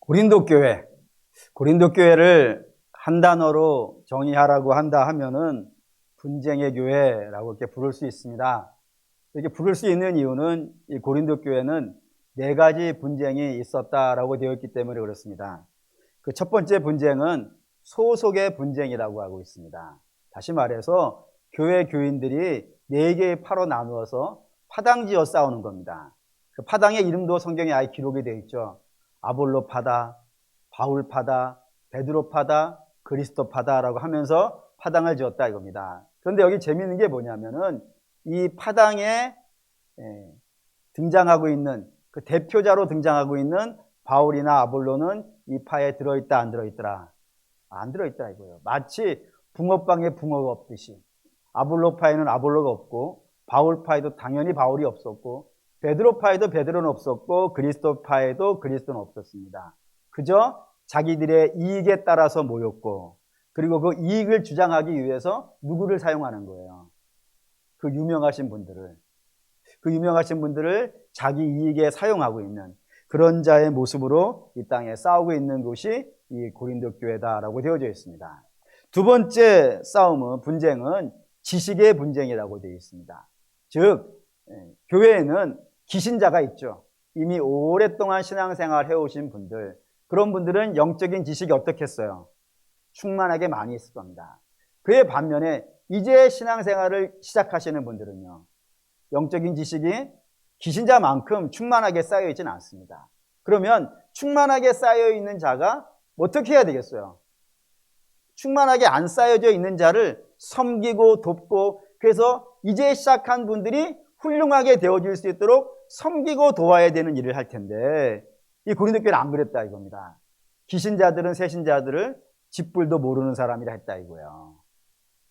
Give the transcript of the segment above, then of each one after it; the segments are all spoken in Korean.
고린도 교회. 고린도 교회를 한 단어로 정의하라고 한다 하면은 분쟁의 교회라고 이렇게 부를 수 있습니다. 이렇게 부를 수 있는 이유는 이 고린도 교회는 네 가지 분쟁이 있었다라고 되어 있기 때문에 그렇습니다. 그 첫 번째 분쟁은 소속의 분쟁이라고 하고 있습니다. 다시 말해서 교회 교인들이 네 개의 파로 나누어서 파당지어 싸우는 겁니다. 그 파당의 이름도 성경에 아예 기록이 되어 있죠. 아볼로 파다, 바울 파다, 베드로 파다, 그리스도 파다라고 하면서 파당을 지었다 이겁니다. 그런데 여기 재미있는 게 뭐냐면은 이 파당에 등장하고 있는 그 대표자로 등장하고 있는 바울이나 아볼로는 이 파에 들어있다 안 들어있더라? 안 들어있다 이거예요. 마치 붕어빵에 붕어가 없듯이 아볼로 파에는 아볼로가 없고 바울 파에도 당연히 바울이 없었고 베드로 파에도 베드로는 없었고 그리스도 파에도 그리스도는 없었습니다. 그저 자기들의 이익에 따라서 모였고 그리고 그 이익을 주장하기 위해서 누구를 사용하는 거예요? 그 유명하신 분들을 자기 이익에 사용하고 있는 그런 자의 모습으로 이 땅에 싸우고 있는 곳이 이 고린도 교회다라고 되어져 있습니다. 두 번째 분쟁은 지식의 분쟁이라고 되어 있습니다. 즉 교회에는 기신자가 있죠. 이미 오랫동안 신앙생활 해오신 분들, 그런 분들은 영적인 지식이 어떻겠어요? 충만하게 많이 있을 겁니다. 그에 반면에 이제 신앙생활을 시작하시는 분들은요, 영적인 지식이 기신자만큼 충만하게 쌓여있지는 않습니다. 그러면 충만하게 쌓여있는 자가 어떻게 해야 되겠어요? 충만하게 안 쌓여져 있는 자를 섬기고 돕고, 그래서 이제 시작한 분들이 훌륭하게 되어질 수 있도록 섬기고 도와야 되는 일을 할 텐데, 이 고린도 교회는 안 그랬다 이겁니다. 기신자들은 새신자들을 쥐뿔도 모르는 사람이라 했다 이거예요.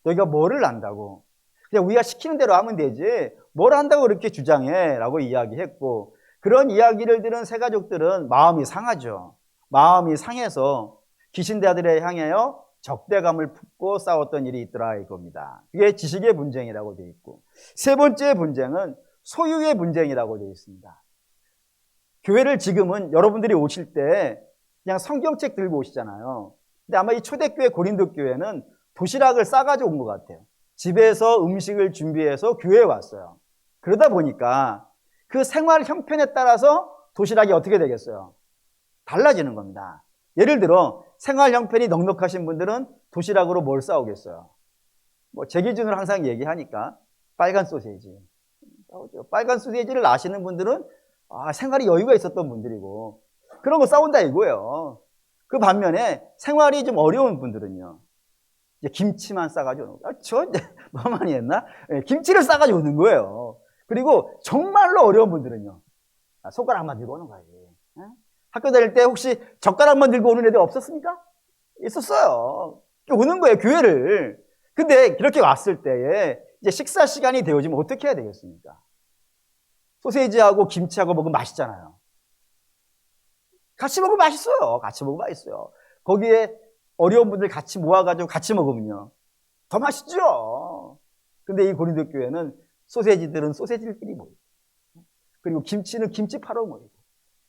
너희가 뭐를 안다고? 그냥 우리가 시키는 대로 하면 되지 뭘 한다고 그렇게 주장해 라고 이야기했고, 그런 이야기를 들은 새 가족들은 마음이 상하죠. 마음이 상해서 기신자들에 향하여 적대감을 품고 싸웠던 일이 있더라 이겁니다. 이게 지식의 분쟁이라고 되어 있고, 세 번째 분쟁은 소유의 분쟁이라고 되어 있습니다. 교회를 지금은 여러분들이 오실 때 그냥 성경책 들고 오시잖아요. 근데 아마 이 초대교회 고린도 교회는 도시락을 싸가지고 온 것 같아요. 집에서 음식을 준비해서 교회에 왔어요. 그러다 보니까 그 생활 형편에 따라서 도시락이 어떻게 되겠어요? 달라지는 겁니다. 예를 들어 생활 형편이 넉넉하신 분들은 도시락으로 뭘 싸오겠어요? 제 기준으로 항상 얘기하니까 빨간 소세지. 빨간 소세지를 아시는 분들은 생활이 여유가 있었던 분들이고 그런 거 싸운다 이거예요. 그 반면에 생활이 좀 어려운 분들은요, 이제 김치만 싸가지고 오는 거예요. 저 뭐 많이 했나? 김치를 싸가지고 오는 거예요. 그리고 정말로 어려운 분들은요, 손가락만 들고 오는 거예요. 학교 다닐 때 혹시 젓가락만 들고 오는 애들 없었습니까? 있었어요. 오는 거예요, 교회를. 근데 이렇게 왔을 때에 이제 식사 시간이 되어지면 어떻게 해야 되겠습니까? 소세지하고 김치하고 먹으면 맛있잖아요. 같이 먹으면 맛있어요. 같이 먹으면 맛있어요. 거기에 어려운 분들 같이 모아가지고 같이 먹으면요, 더 맛있죠. 근데 이 고린도 교회는 소세지들은 소세지들끼리 모이고, 그리고 김치는 김치파로 모이고,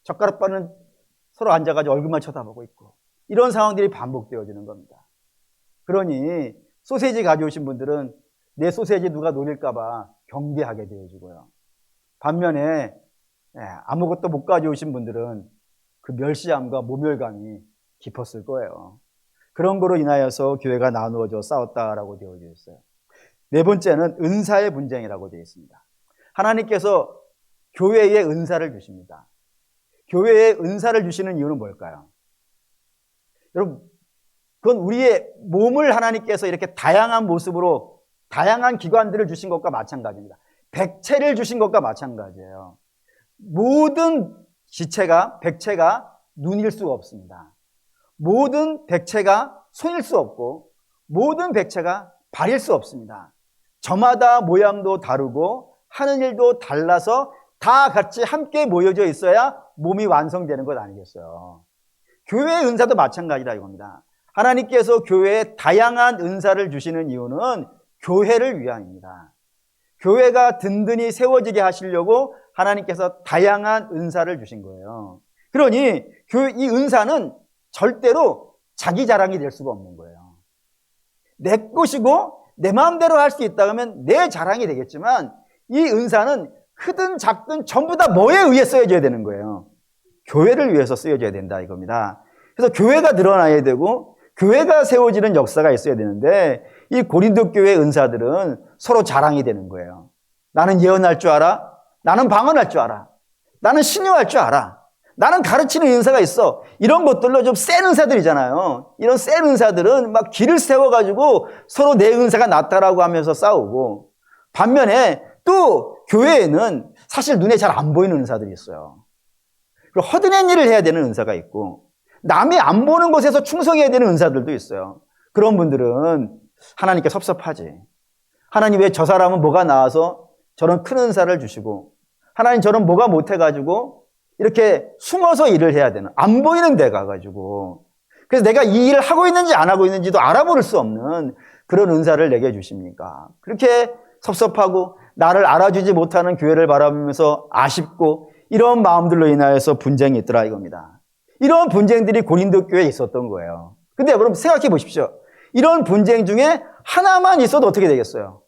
젓가락바는 서로 앉아가지고 얼굴만 쳐다보고 있고, 이런 상황들이 반복되어지는 겁니다. 그러니 소세지 가져오신 분들은 내 소세지 누가 노릴까봐 경계하게 되어지고요. 반면에 아무것도 못 가져오신 분들은 그 멸시함과 모멸감이 깊었을 거예요. 그런 거로 인하여서 교회가 나누어져 싸웠다라고 되어져 있어요. 네 번째는 은사의 분쟁이라고 되어 있습니다. 하나님께서 교회에 은사를 주십니다. 교회에 은사를 주시는 이유는 뭘까요? 여러분, 그건 우리의 몸을 하나님께서 이렇게 다양한 모습으로 다양한 기관들을 주신 것과 마찬가지입니다. 백체를 주신 것과 마찬가지예요. 모든 백체가 눈일 수가 없습니다. 모든 백체가 손일 수 없고 모든 백체가 발일 수 없습니다. 저마다 모양도 다르고 하는 일도 달라서 다 같이 함께 모여져 있어야 몸이 완성되는 것 아니겠어요? 교회의 은사도 마찬가지다 이겁니다. 하나님께서 교회에 다양한 은사를 주시는 이유는 교회를 위함입니다. 교회가 든든히 세워지게 하시려고 하나님께서 다양한 은사를 주신 거예요. 그러니 이 은사는 절대로 자기 자랑이 될 수가 없는 거예요. 내 것이고 내 마음대로 할 수 있다 하면 내 자랑이 되겠지만 이 은사는 크든 작든 전부 다 뭐에 의해 쓰여져야 되는 거예요? 교회를 위해서 쓰여져야 된다 이겁니다. 그래서 교회가 늘어나야 되고 교회가 세워지는 역사가 있어야 되는데 이 고린도 교회 은사들은 서로 자랑이 되는 거예요. 나는 예언할 줄 알아. 나는 방언할 줄 알아. 나는 신유할 줄 알아. 나는 가르치는 은사가 있어. 이런 것들로 좀 센 은사들이잖아요. 이런 센 은사들은 막 길을 세워가지고 서로 내 은사가 낫다라고 하면서 싸우고, 반면에 또 교회에는 사실 눈에 잘 안 보이는 은사들이 있어요. 그리고 허드렛 일을 해야 되는 은사가 있고, 남이 안 보는 곳에서 충성해야 되는 은사들도 있어요. 그런 분들은 하나님께 섭섭하지. 하나님 왜 저 사람은 뭐가 나와서 저런 큰 은사를 주시고, 하나님 저런 뭐가 못해가지고 이렇게 숨어서 일을 해야 되는, 안 보이는 데 가가지고, 그래서 내가 이 일을 하고 있는지 안 하고 있는지도 알아볼 수 없는 그런 은사를 내게 주십니까? 그렇게 섭섭하고 나를 알아주지 못하는 교회를 바라보면서 아쉽고 이런 마음들로 인하여서 분쟁이 있더라 이겁니다. 이런 분쟁들이 고린도 교회에 있었던 거예요. 근데 여러분 생각해 보십시오. 이런 분쟁 중에 하나만 있어도 어떻게 되겠어요?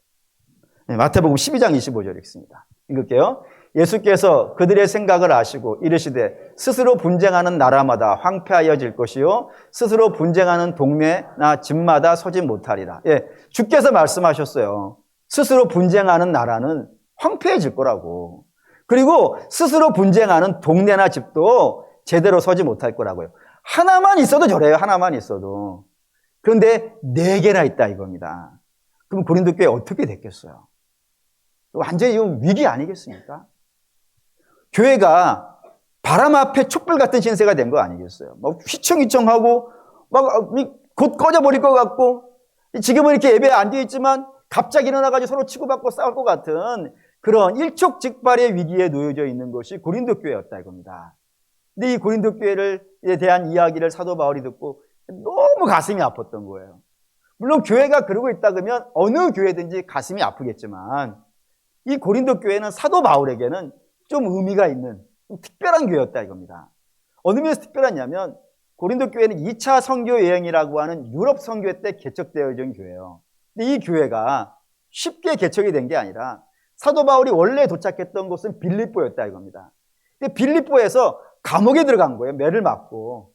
네, 마태복음 12장 25절 읽습니다. 읽을게요. 예수께서 그들의 생각을 아시고 이르시되 스스로 분쟁하는 나라마다 황폐하여질 것이요 스스로 분쟁하는 동네나 집마다 서지 못하리라. 예, 주께서 말씀하셨어요. 스스로 분쟁하는 나라는 황폐해질 거라고. 그리고 스스로 분쟁하는 동네나 집도 제대로 서지 못할 거라고요. 하나만 있어도 저래요. 하나만 있어도. 그런데 4개나 있다 이겁니다. 그럼 고린도 교회 어떻게 됐겠어요? 완전히 이건 위기 아니겠습니까? 교회가 바람 앞에 촛불 같은 신세가 된 거 아니겠어요? 막 휘청휘청하고 막 곧 꺼져버릴 것 같고, 지금은 이렇게 예배에 앉아있지만 갑자기 일어나가지고 서로 치고받고 싸울 것 같은 그런 일촉즉발의 위기에 놓여져 있는 것이 고린도 교회였다 이겁니다. 근데 이 고린도 교회에 대한 이야기를 사도 바울이 듣고 너무 가슴이 아팠던 거예요. 물론 교회가 그러고 있다 그러면 어느 교회든지 가슴이 아프겠지만 이 고린도 교회는 사도 바울에게는 좀 의미가 있는 좀 특별한 교회였다 이겁니다. 어느 면에서 특별하냐면 고린도 교회는 2차 선교 여행이라고 하는 유럽 선교 때 개척되어진 교회예요. 근데 이 교회가 쉽게 개척이 된 게 아니라 사도 바울이 원래 도착했던 곳은 빌립보였다 이겁니다. 근데 빌립보에서 감옥에 들어간 거예요. 매를 맞고.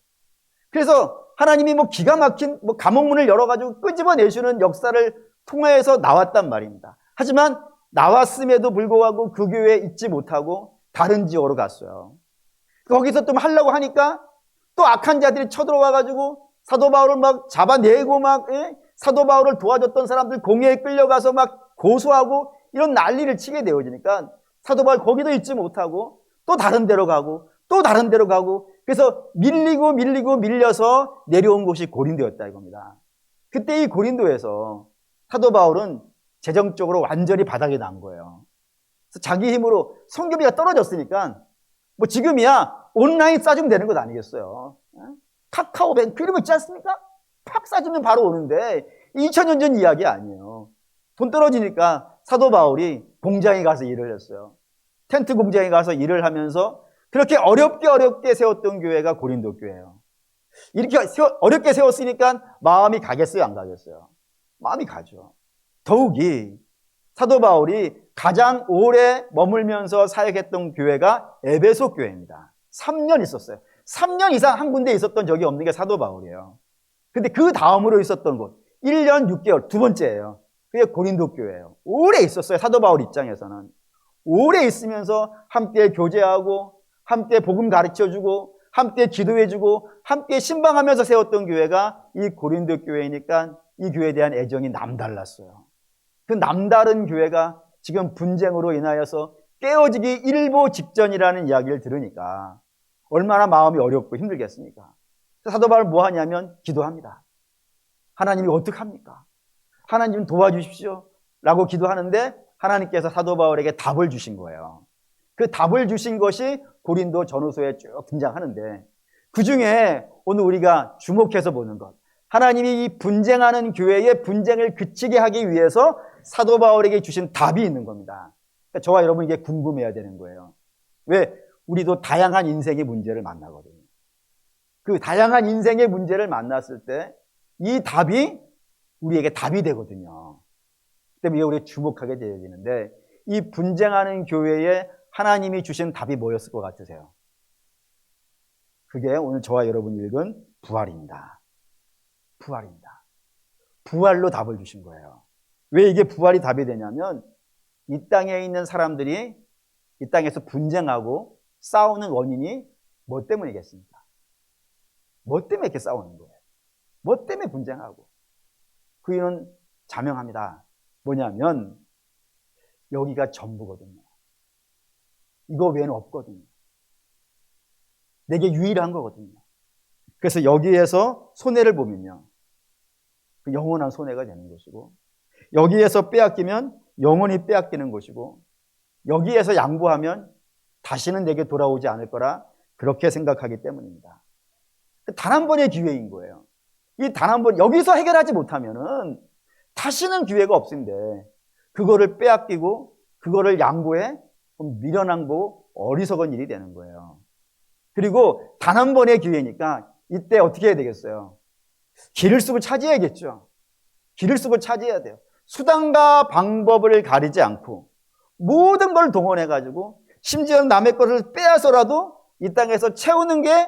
그래서 하나님이 기가 막힌 감옥문을 열어가지고 끄집어내주는 역사를 통해서 나왔단 말입니다. 하지만 나왔음에도 불구하고 그 교회에 있지 못하고 다른 지역으로 갔어요. 거기서 좀 하려고 하니까 또 악한 자들이 쳐들어와가지고 사도 바울을 막 잡아내고 사도 바울을 도와줬던 사람들 공회에 끌려가서 막 고소하고 이런 난리를 치게 되어지니까 사도 바울 거기도 있지 못하고 또 다른 데로 가고 또 다른 데로 가고, 그래서 밀리고 밀려서 내려온 곳이 고린도였다 이겁니다. 그때 이 고린도에서 사도 바울은 재정적으로 완전히 바닥이 난 거예요. 그래서 자기 힘으로 선교비가 떨어졌으니까 지금이야 온라인 싸주면 되는 것 아니겠어요? 카카오뱅크 이런 거 있지 않습니까? 팍 싸주면 바로 오는데 2000년 전 이야기 아니에요. 돈 떨어지니까 사도 바울이 공장에 가서 일을 했어요. 텐트 공장에 가서 일을 하면서 그렇게 어렵게 세웠던 교회가 고린도 교회예요. 이렇게 어렵게 세웠으니까 마음이 가겠어요, 안 가겠어요? 마음이 가죠. 더욱이 사도 바울이 가장 오래 머물면서 사역했던 교회가 에베소 교회입니다. 3년 있었어요. 3년 이상 한 군데 있었던 적이 없는 게 사도 바울이에요. 근데 그 다음으로 있었던 곳 1년 6개월, 두 번째예요. 그게 고린도 교회예요. 오래 있었어요. 사도 바울 입장에서는. 오래 있으면서 함께 교제하고 함께 복음 가르쳐주고 함께 기도해주고 함께 신방하면서 세웠던 교회가 이 고린도 교회니까 이 교회에 대한 애정이 남달랐어요. 그 남다른 교회가 지금 분쟁으로 인하여서 깨어지기 일보 직전이라는 이야기를 들으니까 얼마나 마음이 어렵고 힘들겠습니까? 사도 바울 뭐 하냐면 기도합니다. 하나님이 어떡합니까? 하나님 도와주십시오 라고 기도하는데 하나님께서 사도 바울에게 답을 주신 거예요. 그 답을 주신 것이 고린도 전후서에 쭉 등장하는데, 그 중에 오늘 우리가 주목해서 보는 것, 하나님이 이 분쟁하는 교회의 분쟁을 그치게 하기 위해서 사도 바울에게 주신 답이 있는 겁니다. 그러니까 저와 여러분 이게 궁금해야 되는 거예요. 왜? 우리도 다양한 인생의 문제를 만나거든요. 그 다양한 인생의 문제를 만났을 때 이 답이 우리에게 답이 되거든요. 때문에 우리가 주목하게 되어지는데, 이 분쟁하는 교회에 하나님이 주신 답이 뭐였을 것 같으세요? 그게 오늘 저와 여러분이 읽은 부활입니다. 부활입니다. 부활로 답을 주신 거예요. 왜 이게 부활이 답이 되냐면, 이 땅에 있는 사람들이 이 땅에서 분쟁하고 싸우는 원인이 뭐 때문이겠습니까? 뭐 때문에 이렇게 싸우는 거예요? 뭐 때문에 분쟁하고? 그 이유는 자명합니다. 뭐냐면 여기가 전부거든요. 이거 외에는 없거든요. 내게 유일한 거거든요. 그래서 여기에서 손해를 보면요, 그 영원한 손해가 되는 것이고, 여기에서 빼앗기면 영원히 빼앗기는 것이고, 여기에서 양보하면 다시는 내게 돌아오지 않을 거라 그렇게 생각하기 때문입니다. 단 한 번의 기회인 거예요. 이 단 한 번, 여기서 해결하지 못하면은 다시는 기회가 없는데, 그거를 빼앗기고 그거를 양보해 미련한 거 어리석은 일이 되는 거예요. 그리고 단 한 번의 기회니까 이때 어떻게 해야 되겠어요? 길을 쓰고 차지해야겠죠. 길을 쓰고 차지해야 돼요. 수단과 방법을 가리지 않고 모든 걸 동원해가지고, 심지어 남의 것을 빼앗아서라도 이 땅에서 채우는 게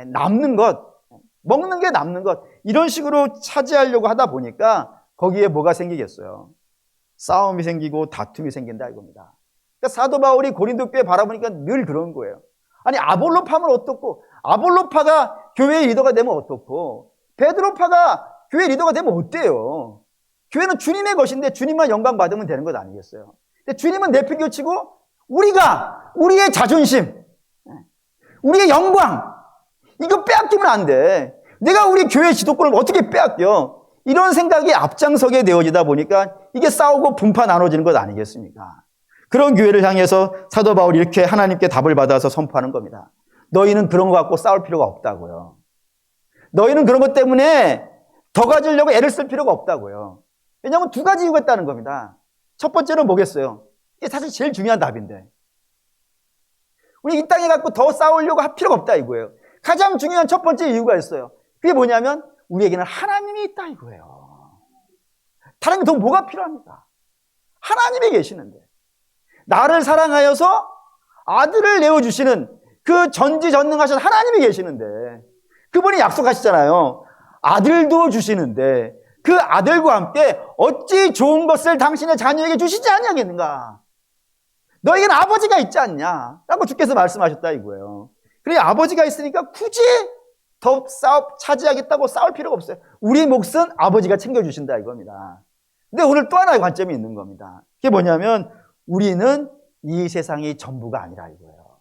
남는 것, 먹는 게 남는 것, 이런 식으로 차지하려고 하다 보니까 거기에 뭐가 생기겠어요? 싸움이 생기고 다툼이 생긴다 이겁니다. 그러니까 사도 바울이 고린도 교회 바라보니까 늘 그런 거예요. 아니, 아볼로파면 어떻고, 아볼로파가 교회의 리더가 되면 어떻고, 베드로파가 교회 리더가 되면 어때요? 교회는 주님의 것인데 주님만 영광 받으면 되는 것 아니겠어요? 근데 주님은 내팽개치고 우리의 자존심, 우리의 영광, 이거 빼앗기면 안 돼. 내가 우리 교회 지도권을 어떻게 빼앗겨? 이런 생각이 앞장서게 되어지다 보니까 이게 싸우고 분파 나눠지는 것 아니겠습니까? 그런 교회를 향해서 사도 바울이 이렇게 하나님께 답을 받아서 선포하는 겁니다. 너희는 그런 거 갖고 싸울 필요가 없다고요. 너희는 그런 것 때문에 더 가지려고 애를 쓸 필요가 없다고요. 왜냐하면 두 가지 이유가 있다는 겁니다. 첫 번째는 뭐겠어요? 이게 사실 제일 중요한 답인데, 우리 이 땅에 갖고 더 싸우려고 할 필요가 없다 이거예요. 가장 중요한 첫 번째 이유가 있어요. 그게 뭐냐면 우리에게는 하나님이 있다 이거예요. 다른 게 더 뭐가 필요합니까? 하나님이 계시는데, 나를 사랑하여서 아들을 내어주시는 그 전지전능하신 하나님이 계시는데, 그분이 약속하시잖아요. 아들도 주시는데 그 아들과 함께 어찌 좋은 것을 당신의 자녀에게 주시지 않냐겠는가? 너에게는 아버지가 있지 않냐? 라고 주께서 말씀하셨다 이거예요. 그래, 아버지가 있으니까 굳이 더 차지하겠다고 싸울 필요가 없어요. 우리 몫은 아버지가 챙겨주신다 이겁니다. 근데 오늘 또 하나의 관점이 있는 겁니다. 그게 뭐냐면 우리는 이 세상이 전부가 아니라 이거예요.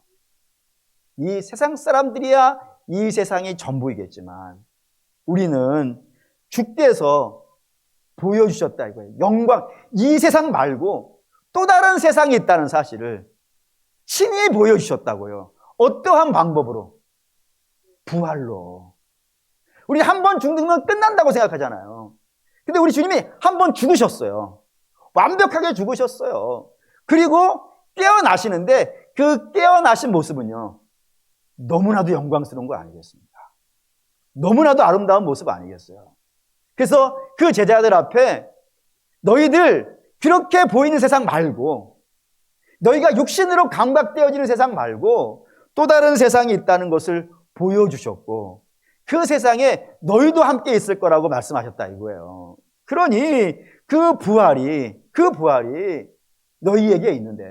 이 세상 사람들이야 이 세상이 전부이겠지만 우리는 주께서 보여주셨다 이거예요. 영광, 이 세상 말고 또 다른 세상이 있다는 사실을 친히 보여주셨다고요. 어떠한 방법으로? 부활로. 우리 한 번 죽는 건 끝난다고 생각하잖아요. 근데 우리 주님이 한 번 죽으셨어요. 완벽하게 죽으셨어요. 그리고 깨어나시는데 그 깨어나신 모습은요, 너무나도 영광스러운 거 아니겠습니까? 너무나도 아름다운 모습 아니겠어요? 그래서 그 제자들 앞에 너희들 그렇게 보이는 세상 말고, 너희가 육신으로 감각되어지는 세상 말고 또 다른 세상이 있다는 것을 보여주셨고, 그 세상에 너희도 함께 있을 거라고 말씀하셨다 이거예요. 그러니 그 부활이 너희에게 있는데,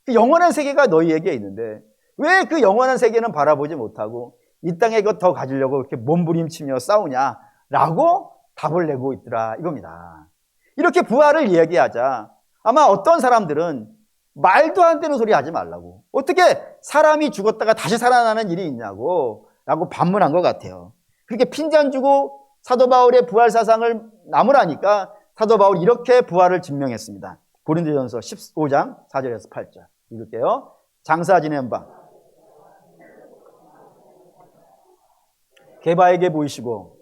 그 영원한 세계가 너희에게 있는데 왜 그 영원한 세계는 바라보지 못하고 이 땅에 것 더 가지려고 이렇게 몸부림치며 싸우냐라고 답을 내고 있더라 이겁니다. 이렇게 부활을 이야기하자 아마 어떤 사람들은 말도 안 되는 소리 하지 말라고, 어떻게 사람이 죽었다가 다시 살아나는 일이 있냐고 라고 반문한 것 같아요. 그렇게 핀잔 주고 사도 바울의 부활 사상을 나무라니까 사도 바울이 이렇게 부활을 증명했습니다. 고린도전서 15장 4절에서 8절 읽을게요. 장사 지낸 바 게바에게 보이시고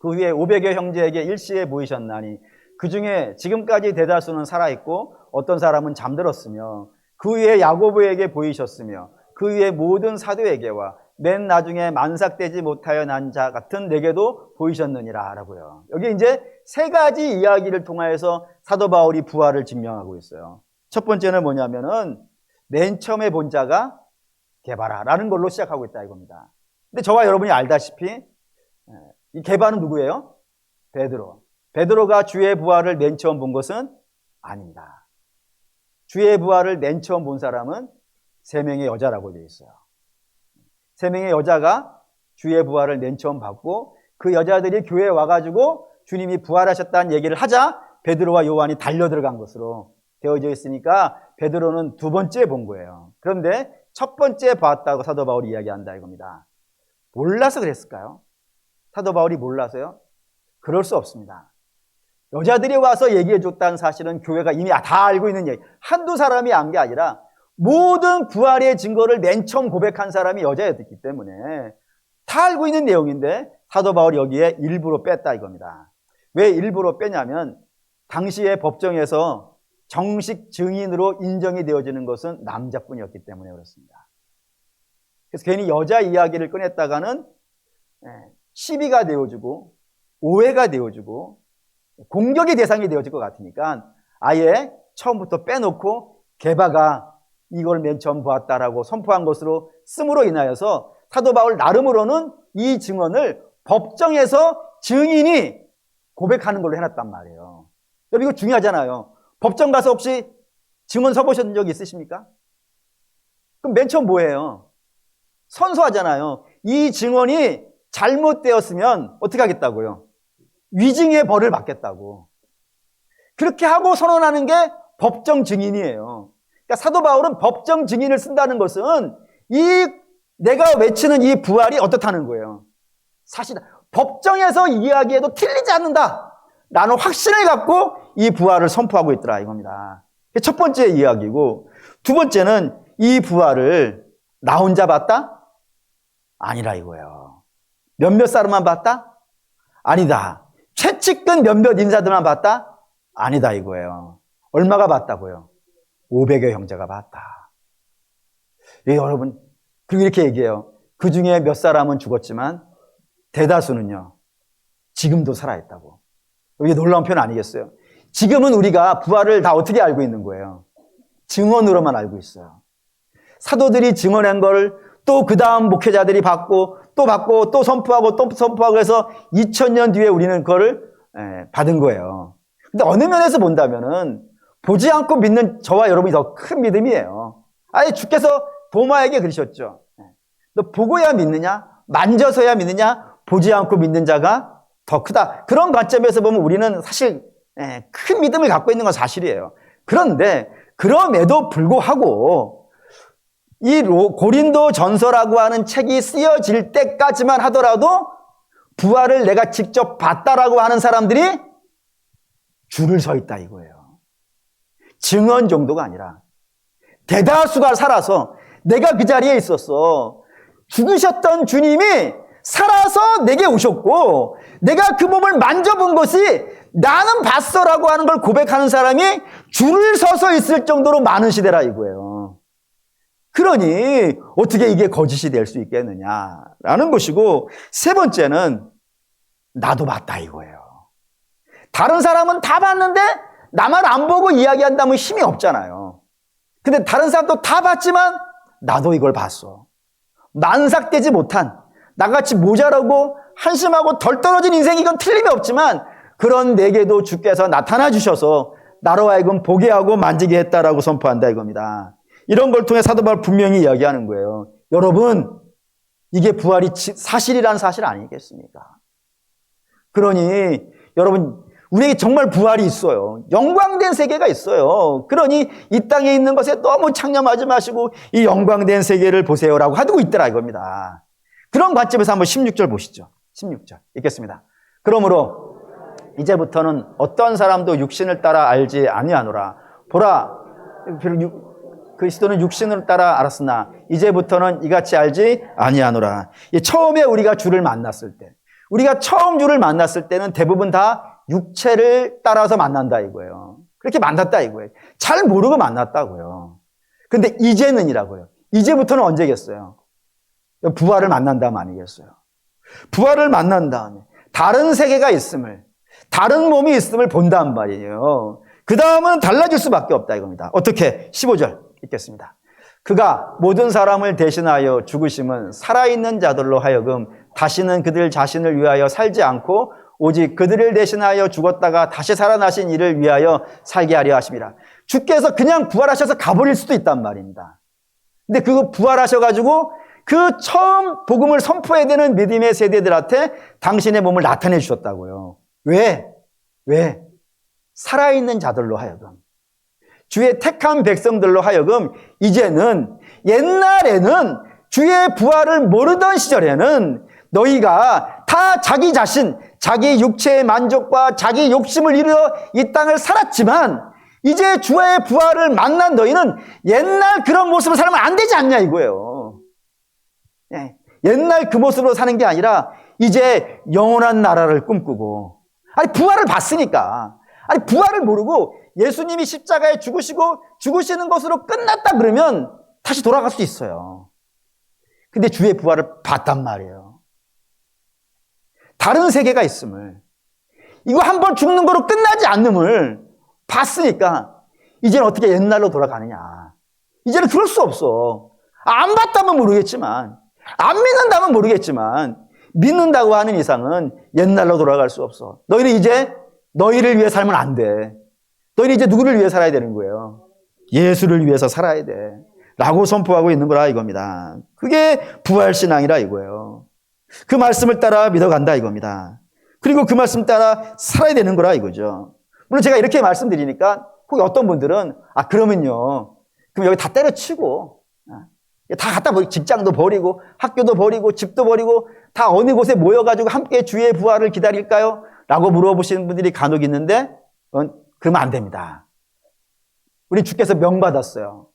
그 후에 500여 형제에게 일시에 보이셨나니 그 중에 지금까지 대다수는 살아있고 어떤 사람은 잠들었으며 그 위에 야고보에게 보이셨으며 그 위에 모든 사도에게와 맨 나중에 만삭되지 못하여 난 자 같은 내게도 보이셨느니라 라고요. 여기 이제 세 가지 이야기를 통하여서 사도 바울이 부활을 증명하고 있어요. 첫 번째는 뭐냐면은 맨 처음에 본 자가 게바라라는 걸로 시작하고 있다 이겁니다. 근데 저와 여러분이 알다시피 이 게바는 누구예요? 베드로. 베드로가 주의 부활을 맨 처음 본 것은 아닙니다. 주의 부활을 맨 처음 본 사람은 세 명의 여자라고 되어 있어요. 세 명의 여자가 주의 부활을 맨 처음 봤고 그 여자들이 교회에 와가지고 주님이 부활하셨다는 얘기를 하자 베드로와 요한이 달려들어간 것으로 되어져 있으니까 베드로는 두 번째 본 거예요. 그런데 첫 번째 봤다고 사도 바울이 이야기한다 이겁니다. 몰라서 그랬을까요? 사도 바울이 몰라서요? 그럴 수 없습니다. 여자들이 와서 얘기해 줬다는 사실은 교회가 이미 다 알고 있는 얘기. 한두 사람이 안 게 아니라 모든 부활의 증거를 맨 처음 고백한 사람이 여자였기 때문에 다 알고 있는 내용인데 사도 바울이 여기에 일부러 뺐다 이겁니다. 왜 일부러 빼냐면 당시의 법정에서 정식 증인으로 인정이 되어지는 것은 남자뿐이었기 때문에 그렇습니다. 그래서 괜히 여자 이야기를 꺼냈다가는 시비가 되어지고 오해가 되어지고 공격의 대상이 되어질 것 같으니까 아예 처음부터 빼놓고 게바가 이걸 맨 처음 보았다라고 선포한 것으로 씀으로 인하여서 사도 바울 나름으로는 이 증언을 법정에서 증인이 고백하는 걸로 해놨단 말이에요. 여러분 이거 중요하잖아요. 법정 가서 혹시 증언 서보신 적 있으십니까? 그럼 맨 처음 뭐예요? 선서하잖아요. 이 증언이 잘못되었으면 어떻게 하겠다고요? 위증의 벌을 받겠다고. 그렇게 하고 선언하는 게 법정 증인이에요. 그러니까 사도 바울은 법정 증인을 쓴다는 것은 내가 외치는 이 부활이 어떻다는 거예요. 사실 법정에서 이야기해도 틀리지 않는다. 라는 확신을 갖고 이 부활을 선포하고 있더라 이겁니다. 첫 번째 이야기고 두 번째는 이 부활을 나 혼자 봤다? 아니라 이거예요. 몇몇 사람만 봤다? 아니다. 최측근 몇몇 인사들만 봤다? 아니다 이거예요. 얼마가 봤다고요? 500여 형제가 봤다. 예, 여러분 그리고 이렇게 얘기해요. 그 중에 몇 사람은 죽었지만 대다수는요 지금도 살아있다고. 이게 놀라운 표현 아니겠어요? 지금은 우리가 부활을 다 어떻게 알고 있는 거예요? 증언으로만 알고 있어요. 사도들이 증언한 걸 또 그 다음 목회자들이 받고 또 선포하고 해서 2000년 뒤에 우리는 그거를 받은 거예요. 근데 어느 면에서 본다면은 보지 않고 믿는 저와 여러분이 더 큰 믿음이에요. 아예 주께서 도마에게 그러셨죠. 너 보고야 믿느냐? 만져서야 믿느냐? 보지 않고 믿는 자가 더 크다. 그런 관점에서 보면 우리는 사실 큰 믿음을 갖고 있는 건 사실이에요. 그런데 그럼에도 불구하고 이 고린도 전서라고 하는 책이 쓰여질 때까지만 하더라도 부활을 내가 직접 봤다라고 하는 사람들이 줄을 서 있다 이거예요. 증언 정도가 아니라 대다수가 살아서 내가 그 자리에 있었어. 죽으셨던 주님이 살아서 내게 오셨고 내가 그 몸을 만져본 것이 나는 봤어라고 하는 걸 고백하는 사람이 줄을 서서 있을 정도로 많은 시대라 이거예요. 그러니 어떻게 이게 거짓이 될 수 있겠느냐라는 것이고 세 번째는 나도 봤다 이거예요. 다른 사람은 다 봤는데 나만 안 보고 이야기한다면 힘이 없잖아요. 근데 다른 사람도 다 봤지만 나도 이걸 봤어. 만삭되지 못한 나같이 모자라고 한심하고 덜 떨어진 인생이 건 틀림이 없지만 그런 내게도 주께서 나타나 주셔서 나로 하여금 보게 하고 만지게 했다라고 선포한다 이겁니다. 이런 걸 통해 사도 바울 분명히 이야기하는 거예요. 여러분 이게 부활이 사실이라는 사실 아니겠습니까? 그러니 여러분 우리에게 정말 부활이 있어요. 영광된 세계가 있어요. 그러니 이 땅에 있는 것에 너무 창념하지 마시고 이 영광된 세계를 보세요라고 하고 있더라 이겁니다. 그런 관점에서 한번 16절 보시죠. 16절 읽겠습니다. 그러므로 이제부터는 어떤 사람도 육신을 따라 알지 아니하노라. 보라 그리스도는 육신을 따라 알았으나 이제부터는 이같이 알지 아니하노라. 처음에 우리가 주를 만났을 때 우리가 처음 주를 만났을 때는 대부분 다 육체를 따라서 만난다 이거예요. 그렇게 만났다 이거예요. 잘 모르고 만났다고요. 근데 이제는이라고요. 이제부터는 언제겠어요? 부활을 만난 다음 아니겠어요? 부활을 만난 다음에 다른 세계가 있음을, 다른 몸이 있음을 본단 말이에요. 그 다음은 달라질 수밖에 없다 이겁니다. 어떻게? 15절 읽겠습니다. 그가 모든 사람을 대신하여 죽으심은 살아있는 자들로 하여금 다시는 그들 자신을 위하여 살지 않고 오직 그들을 대신하여 죽었다가 다시 살아나신 이를 위하여 살게 하려 하심이라. 주께서 그냥 부활하셔서 가버릴 수도 있단 말입니다. 근데 그거 부활하셔가지고 그 처음 복음을 선포해야 되는 믿음의 세대들한테 당신의 몸을 나타내 주셨다고요. 왜? 살아있는 자들로 하여금, 주의 택한 백성들로 하여금 이제는, 옛날에는 주의 부활을 모르던 시절에는 너희가 다 자기 자신, 자기 육체의 만족과 자기 욕심을 이루어 이 땅을 살았지만 이제 주의 부활을 만난 너희는 옛날 그런 모습으로 살면 안 되지 않냐 이거예요. 옛날 그 모습으로 사는 게 아니라 이제 영원한 나라를 꿈꾸고, 아니 부활을 봤으니까, 아니 부활을 모르고 예수님이 십자가에 죽으시고 죽으시는 것으로 끝났다 그러면 다시 돌아갈 수 있어요. 근데 주의 부활을 봤단 말이에요. 다른 세계가 있음을, 이거 한번 죽는 거로 끝나지 않음을 봤으니까 이제는 어떻게 옛날로 돌아가느냐. 이제는 그럴 수 없어. 안 봤다면 모르겠지만, 안 믿는다면 모르겠지만, 믿는다고 하는 이상은 옛날로 돌아갈 수 없어. 너희는 이제 너희를 위해 살면 안 돼. 너희는 이제 누구를 위해 살아야 되는 거예요? 예수를 위해서 살아야 돼 라고 선포하고 있는 거라 이겁니다. 그게 부활신앙이라 이거예요. 그 말씀을 따라 믿어간다 이겁니다. 그리고 그 말씀 따라 살아야 되는 거라 이거죠. 물론 제가 이렇게 말씀드리니까 혹 어떤 분들은 그러면요, 그럼 여기 다 때려치고 다 갖다 버리고, 직장도 버리고 학교도 버리고 집도 버리고 다 어느 곳에 모여가지고 함께 주의 부활을 기다릴까요? 라고 물어보시는 분들이 간혹 있는데 그러면 안 됩니다. 우리 주께서 명받았어요.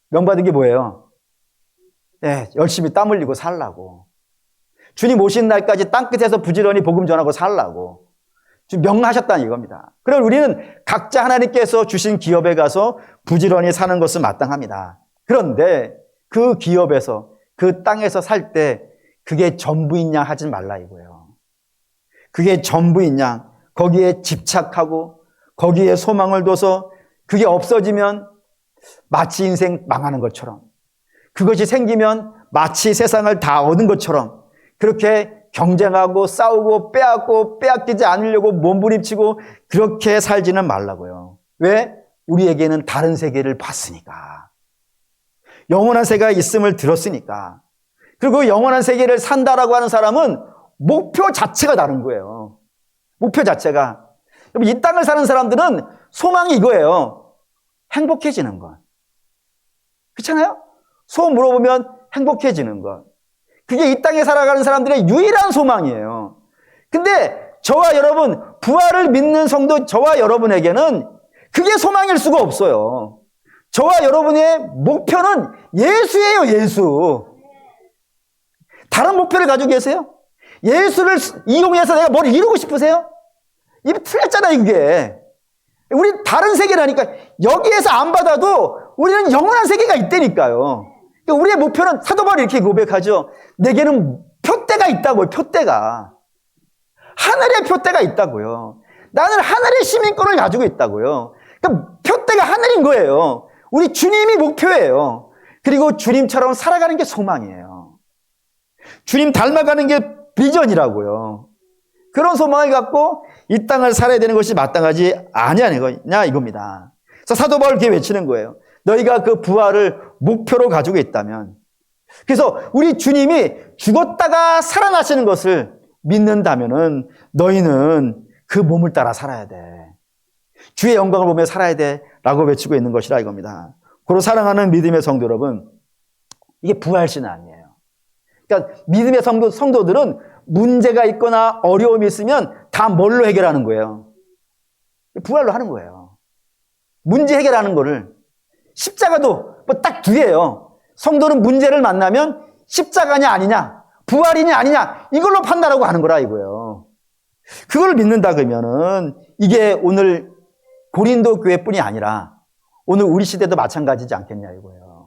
명받은 게 뭐예요? 열심히 땀 흘리고 살라고. 주님 오신 날까지 땅끝에서 부지런히 복음 전하고 살라고 지금 명하셨다는 이겁니다. 그럼 우리는 각자 하나님께서 주신 기업에 가서 부지런히 사는 것은 마땅합니다. 그런데 그 기업에서, 그 땅에서 살 때 그게 전부인 양 하지 말라 이거예요. 그게 전부인 양, 거기에 집착하고 거기에 소망을 둬서 그게 없어지면 마치 인생 망하는 것처럼, 그것이 생기면 마치 세상을 다 얻은 것처럼 그렇게 경쟁하고 싸우고 빼앗고 빼앗기지 않으려고 몸부림치고 그렇게 살지는 말라고요. 왜? 우리에게는 다른 세계를 봤으니까. 영원한 세계가 있음을 들었으니까. 그리고 영원한 세계를 산다라고 하는 사람은 목표 자체가 다른 거예요. 목표 자체가. 이 땅을 사는 사람들은 소망이 이거예요. 행복해지는 것. 그렇잖아요? 소 물어보면 행복해지는 것. 그게 이 땅에 살아가는 사람들의 유일한 소망이에요. 근데 저와 여러분, 부활을 믿는 성도 저와 여러분에게는 그게 소망일 수가 없어요. 저와 여러분의 목표는 예수예요, 예수. 다른 목표를 가지고 계세요? 예수를 이용해서 내가 뭘 이루고 싶으세요? 이게 틀렸잖아요, 이게. 우리 다른 세계라니까. 여기에서 안 받아도 우리는 영원한 세계가 있다니까요. 우리의 목표는, 사도 바울이 이렇게 고백하죠. 내게는 표대가 있다고요, 표대가. 하늘의 표대가 있다고요. 나는 하늘의 시민권을 가지고 있다고요. 그러니까 표대가 하늘인 거예요. 우리 주님이 목표예요. 그리고 주님처럼 살아가는 게 소망이에요. 주님 닮아가는 게 비전이라고요. 그런 소망을 갖고 이 땅을 살아야 되는 것이 마땅하지 아니냐 이겁니다. 그래서 사도 바울이 이렇게 외치는 거예요. 너희가 그 부활을 목표로 가지고 있다면, 그래서 우리 주님이 죽었다가 살아나시는 것을 믿는다면은 너희는 그 몸을 따라 살아야 돼. 주의 영광을 보며 살아야 돼. 라고 외치고 있는 것이라 이겁니다. 그리고 사랑하는 믿음의 성도 여러분, 이게 부활신앙이에요. 그러니까 믿음의 성도들은 문제가 있거나 어려움이 있으면 다 뭘로 해결하는 거예요? 부활로 하는 거예요. 문제 해결하는 거를. 십자가도 뭐 딱 두 개예요. 성도는 문제를 만나면 십자가냐 아니냐, 부활이냐 아니냐, 이걸로 판단하고 하는 거라 이거예요. 그걸 믿는다 그러면은 이게 오늘 고린도 교회뿐이 아니라 오늘 우리 시대도 마찬가지지 않겠냐 이거예요.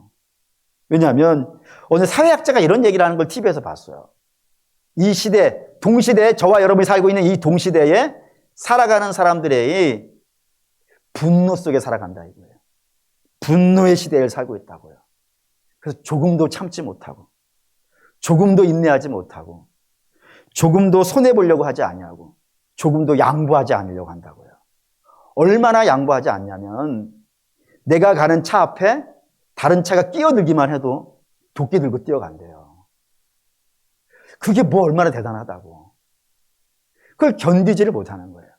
왜냐하면 어느 사회학자가 이런 얘기를 하는 걸 TV에서 봤어요. 이 시대, 동시대에 저와 여러분이 살고 있는 이 동시대에 살아가는 사람들의 분노 속에 살아간다 이거예요. 분노의 시대를 살고 있다고요. 그래서 조금도 참지 못하고, 조금도 인내하지 못하고, 조금도 손해보려고 하지 아니하고, 조금도 양보하지 않으려고 한다고요. 얼마나 양보하지 않냐면 내가 가는 차 앞에 다른 차가 끼어들기만 해도 도끼 들고 뛰어간대요. 그게 뭐 얼마나 대단하다고. 그걸 견디지를 못하는 거예요.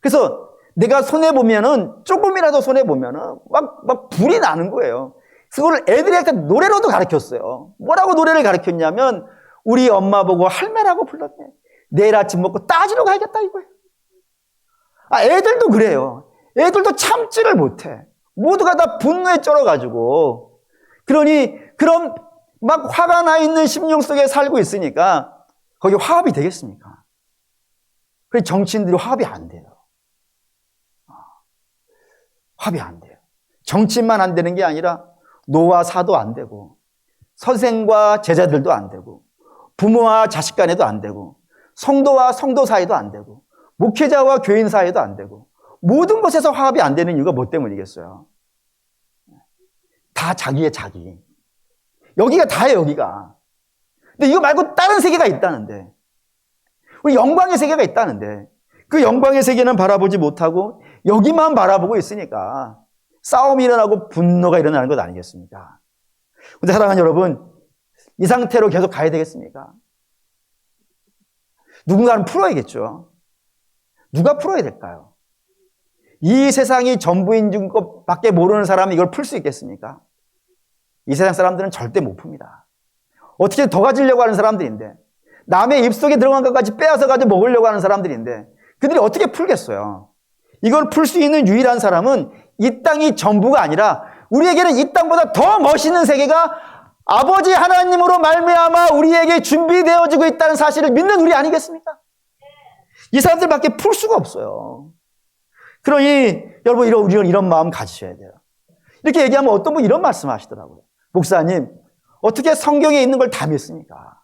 그래서 내가 손해보면은, 조금이라도 손해보면은 막 불이 나는 거예요. 그걸 애들에게 노래로도 가르쳤어요. 뭐라고 노래를 가르쳤냐면, 우리 엄마 보고 할매라고 불렀네. 내일 아침 먹고 따지러 가야겠다 이거예요. 애들도 그래요. 애들도 참지를 못해. 모두가 다 분노에 쩔어가지고. 그럼 막 화가 나 있는 심령 속에 살고 있으니까 거기 화합이 되겠습니까? 그래서 정치인들이 화합이 안 돼요. 화합이 안 돼요. 정치인만 안 되는 게 아니라 노와 사도 안 되고, 선생과 제자들도 안 되고, 부모와 자식 간에도 안 되고, 성도와 성도 사이도 안 되고, 목회자와 교인 사이도 안 되고, 모든 것에서 화합이 안 되는 이유가 뭐 때문이겠어요? 다 자기의 자기. 여기가 다예요, 여기가. 근데 이거 말고 다른 세계가 있다는데, 우리 영광의 세계가 있다는데, 그 영광의 세계는 바라보지 못하고 여기만 바라보고 있으니까 싸움이 일어나고 분노가 일어나는 것 아니겠습니까? 근데 사랑하는 여러분, 이 상태로 계속 가야 되겠습니까? 누군가는 풀어야겠죠. 누가 풀어야 될까요? 이 세상이 전부인 것밖에 모르는 사람이 이걸 풀 수 있겠습니까? 이 세상 사람들은 절대 못 풉니다. 어떻게 더 가지려고 하는 사람들인데, 남의 입속에 들어간 것까지 빼앗아가지고 먹으려고 하는 사람들인데, 그들이 어떻게 풀겠어요? 이걸 풀 수 있는 유일한 사람은 이 땅이 전부가 아니라 우리에게는 이 땅보다 더 멋있는 세계가 아버지 하나님으로 말미암아 우리에게 준비되어지고 있다는 사실을 믿는 우리 아니겠습니까? 이 사람들밖에 풀 수가 없어요. 그러니 여러분, 우리는 이런 마음 가지셔야 돼요. 이렇게 얘기하면 어떤 분 이런 말씀 하시더라고요. 목사님, 어떻게 성경에 있는 걸 다 믿습니까?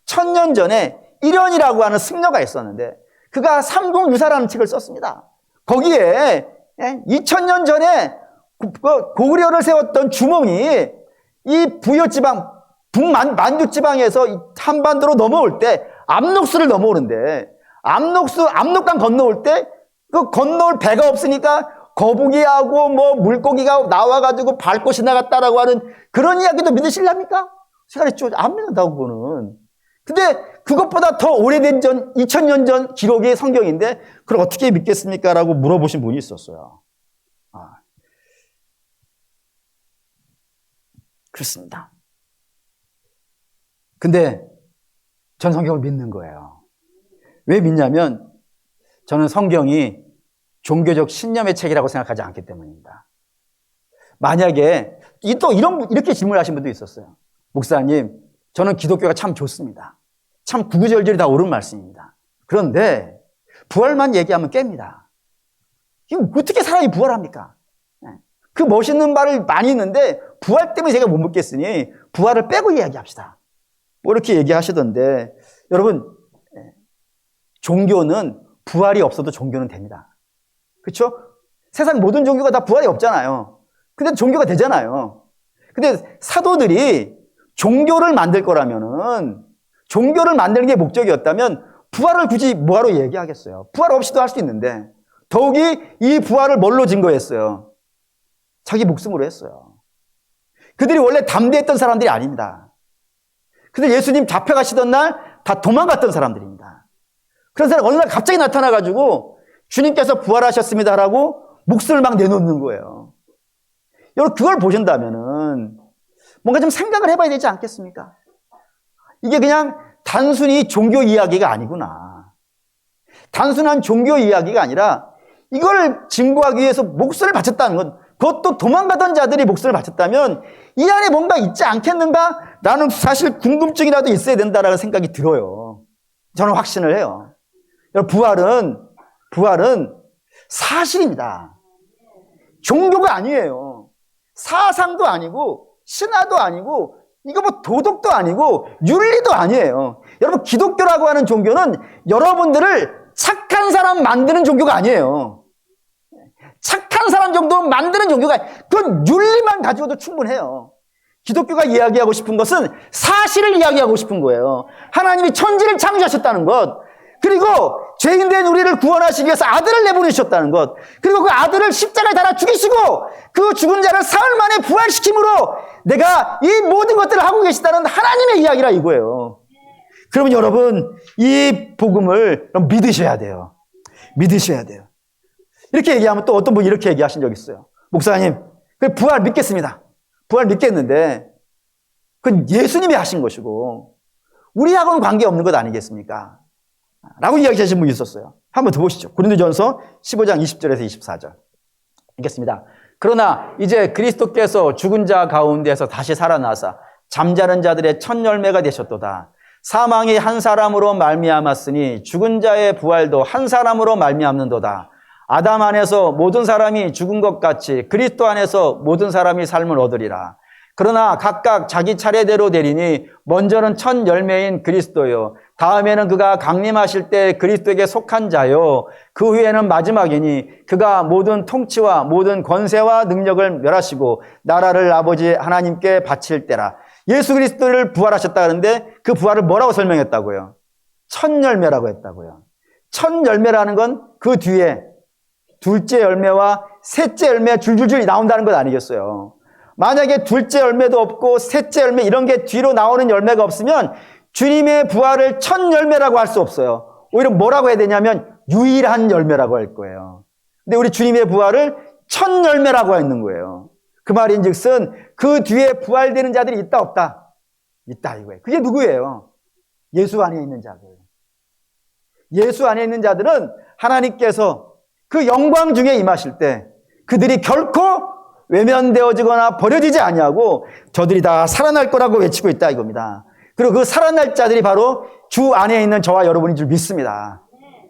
1000년 전에 일연이라고 하는 승려가 있었는데 그가 삼국유사라는 책을 썼습니다. 거기에 2000년 전에 고구려를 세웠던 주몽이 이 부여지방, 북만주지방에서 한반도로 넘어올 때 압록수를 넘어오는데 압록강 건너올 때 그 건너올 배가 없으니까 거북이하고 뭐 물고기가 나와가지고 밟고 지나갔다라고 하는 그런 이야기도 믿으실랍니까? 제가 그랬죠. 안 믿는다고 그거는. 근데 그것보다 더 오래된 2000년 전 기록이 성경인데 그걸 어떻게 믿겠습니까? 라고 물어보신 분이 있었어요. 그렇습니다. 근데 전 성경을 믿는 거예요. 왜 믿냐면 저는 성경이 종교적 신념의 책이라고 생각하지 않기 때문입니다. 만약에 또 이렇게 질문하신 분도 있었어요. 목사님, 저는 기독교가 참 좋습니다. 참 구구절절이 다 옳은 말씀입니다. 그런데 부활만 얘기하면 깹니다. 이거 어떻게 사람이 부활합니까? 그 멋있는 말을 많이 있는데 부활 때문에 제가 못 믿겠으니 부활을 빼고 이야기합시다. 뭐 이렇게 얘기하시던데, 여러분, 종교는 부활이 없어도 종교는 됩니다. 그렇죠? 세상 모든 종교가 다 부활이 없잖아요. 근데 종교가 되잖아요. 근데 사도들이 종교를 만들 거라면은, 종교를 만드는 게 목적이었다면 부활을 굳이 뭐하러 얘기하겠어요? 부활 없이도 할 수 있는데, 더욱이 이 부활을 뭘로 증거했어요? 자기 목숨으로 했어요. 그들이 원래 담대했던 사람들이 아닙니다. 그들 예수님 잡혀가시던 날 다 도망갔던 사람들입니다. 그런 사람 어느 날 갑자기 나타나가지고 주님께서 부활하셨습니다라고 목숨을 막 내놓는 거예요. 여러분, 그걸 보신다면은 뭔가 좀 생각을 해봐야 되지 않겠습니까? 이게 그냥 단순히 종교 이야기가 아니구나. 단순한 종교 이야기가 아니라 이걸 증거하기 위해서 목숨을 바쳤다는 건, 그것도 도망가던 자들이 목숨을 바쳤다면 이 안에 뭔가 있지 않겠는가? 나는 사실 궁금증이라도 있어야 된다라는 생각이 들어요. 저는 확신을 해요. 부활은 사실입니다. 종교가 아니에요. 사상도 아니고 신화도 아니고 이거 뭐 도덕도 아니고 윤리도 아니에요. 여러분, 기독교라고 하는 종교는 여러분들을 착한 사람 만드는 종교가 아니에요. 착한 사람 정도 만드는 종교가, 그건 윤리만 가지고도 충분해요. 기독교가 이야기하고 싶은 것은 사실을 이야기하고 싶은 거예요. 하나님이 천지를 창조하셨다는 것, 그리고 죄인된 우리를 구원하시기 위해서 아들을 내보내셨다는 것, 그리고 그 아들을 십자가에 달아 죽이시고 그 죽은 자를 사흘 만에 부활시킴으로 내가 이 모든 것들을 하고 계시다는 하나님의 이야기라 이거예요. 그러면 여러분, 이 복음을 믿으셔야 돼요. 믿으셔야 돼요. 이렇게 얘기하면 또 어떤 분이 이렇게 얘기하신 적 있어요. 목사님, 부활 믿겠습니다. 부활 믿겠는데 그건 예수님이 하신 것이고 우리하고는 관계없는 것 아니겠습니까? 라고 이야기하신 분이 있었어요. 한번 더 보시죠. 고린도전서 15장 20절에서 24절 읽겠습니다. 그러나 이제 그리스도께서 죽은 자 가운데서 다시 살아나사 잠자는 자들의 첫 열매가 되셨도다. 사망이 한 사람으로 말미암았으니 죽은 자의 부활도 한 사람으로 말미암는도다. 아담 안에서 모든 사람이 죽은 것 같이 그리스도 안에서 모든 사람이 삶을 얻으리라. 그러나 각각 자기 차례대로 되리니 먼저는 첫 열매인 그리스도요, 다음에는 그가 강림하실 때 그리스도에게 속한 자요, 그 후에는 마지막이니 그가 모든 통치와 모든 권세와 능력을 멸하시고 나라를 아버지 하나님께 바칠 때라. 예수 그리스도를 부활하셨다 하는데 그 부활을 뭐라고 설명했다고요? 첫 열매라고 했다고요. 첫 열매라는 건 그 뒤에 둘째 열매와 셋째 열매 줄줄줄 나온다는 것 아니겠어요? 만약에 둘째 열매도 없고 셋째 열매 이런 게 뒤로 나오는 열매가 없으면 주님의 부활을 첫 열매라고 할 수 없어요. 오히려 뭐라고 해야 되냐면 유일한 열매라고 할 거예요. 근데 우리 주님의 부활을 첫 열매라고 하는 거예요. 그 말인즉슨 그 뒤에 부활되는 자들이 있다 없다? 있다 이거예요. 그게 누구예요? 예수 안에 있는 자들. 예수 안에 있는 자들은 하나님께서 그 영광 중에 임하실 때 그들이 결코 외면되어지거나 버려지지 아니하고 저들이 다 살아날 거라고 외치고 있다 이겁니다. 그리고 그 살아날 자들이 바로 주 안에 있는 저와 여러분인 줄 믿습니다.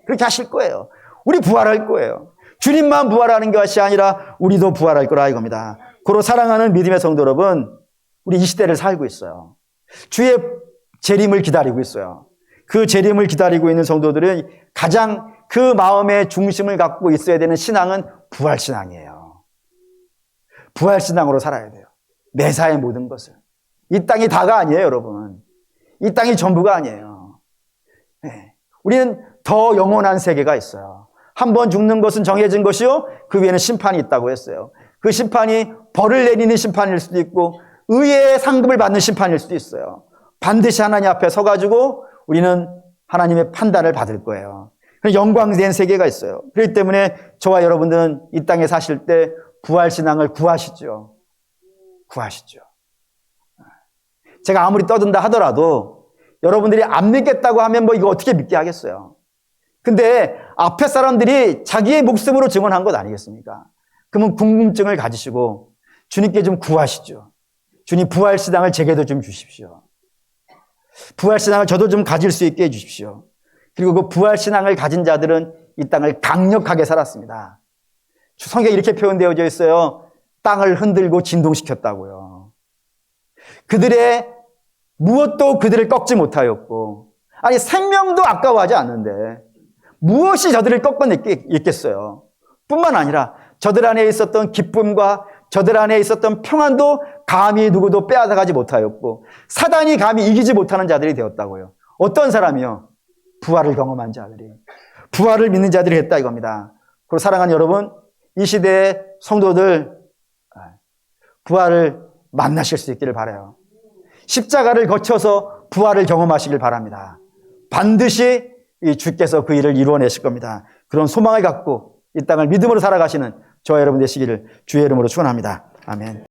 그렇게 하실 거예요. 우리 부활할 거예요. 주님만 부활하는 것이 아니라 우리도 부활할 거라 이겁니다. 고로 사랑하는 믿음의 성도 여러분, 우리 이 시대를 살고 있어요. 주의 재림을 기다리고 있어요. 그 재림을 기다리고 있는 성도들은 가장 그 마음의 중심을 갖고 있어야 되는 신앙은 부활신앙이에요. 부활신앙으로 살아야 돼요. 매사의 모든 것을. 이 땅이 다가 아니에요, 여러분. 이 땅이 전부가 아니에요. 네. 우리는 더 영원한 세계가 있어요. 한 번 죽는 것은 정해진 것이요, 그 위에는 심판이 있다고 했어요. 그 심판이 벌을 내리는 심판일 수도 있고 의의 상급을 받는 심판일 수도 있어요. 반드시 하나님 앞에 서가지고 우리는 하나님의 판단을 받을 거예요. 영광된 세계가 있어요. 그렇기 때문에 저와 여러분들은 이 땅에 사실 때 부활신앙을 구하시죠. 구하시죠. 제가 아무리 떠든다 하더라도 여러분들이 안 믿겠다고 하면 뭐 이거 어떻게 믿게 하겠어요. 근데 앞에 사람들이 자기의 목숨으로 증언한 것 아니겠습니까? 그러면 궁금증을 가지시고 주님께 좀 구하시죠. 주님, 부활신앙을 제게도 좀 주십시오. 부활신앙을 저도 좀 가질 수 있게 해주십시오. 그리고 그 부활신앙을 가진 자들은 이 땅을 강력하게 살았습니다. 성경에 이렇게 표현되어져 있어요. 땅을 흔들고 진동시켰다고요. 그들의 무엇도 그들을 꺾지 못하였고, 아니 생명도 아까워하지 않는데 무엇이 저들을 꺾어냈겠어요. 뿐만 아니라 저들 안에 있었던 기쁨과 저들 안에 있었던 평안도 감히 누구도 빼앗아가지 못하였고 사단이 감히 이기지 못하는 자들이 되었다고요. 어떤 사람이요? 부활을 경험한 자들이, 부활을 믿는 자들이 했다 이겁니다. 그리고 사랑하는 여러분, 이 시대의 성도들 부활을 만나실 수 있기를 바라요. 십자가를 거쳐서 부활을 경험하시길 바랍니다. 반드시 이 주께서 그 일을 이루어내실 겁니다. 그런 소망을 갖고 이 땅을 믿음으로 살아가시는 저와 여러분 되시기를 주의 이름으로 축원합니다. 아멘.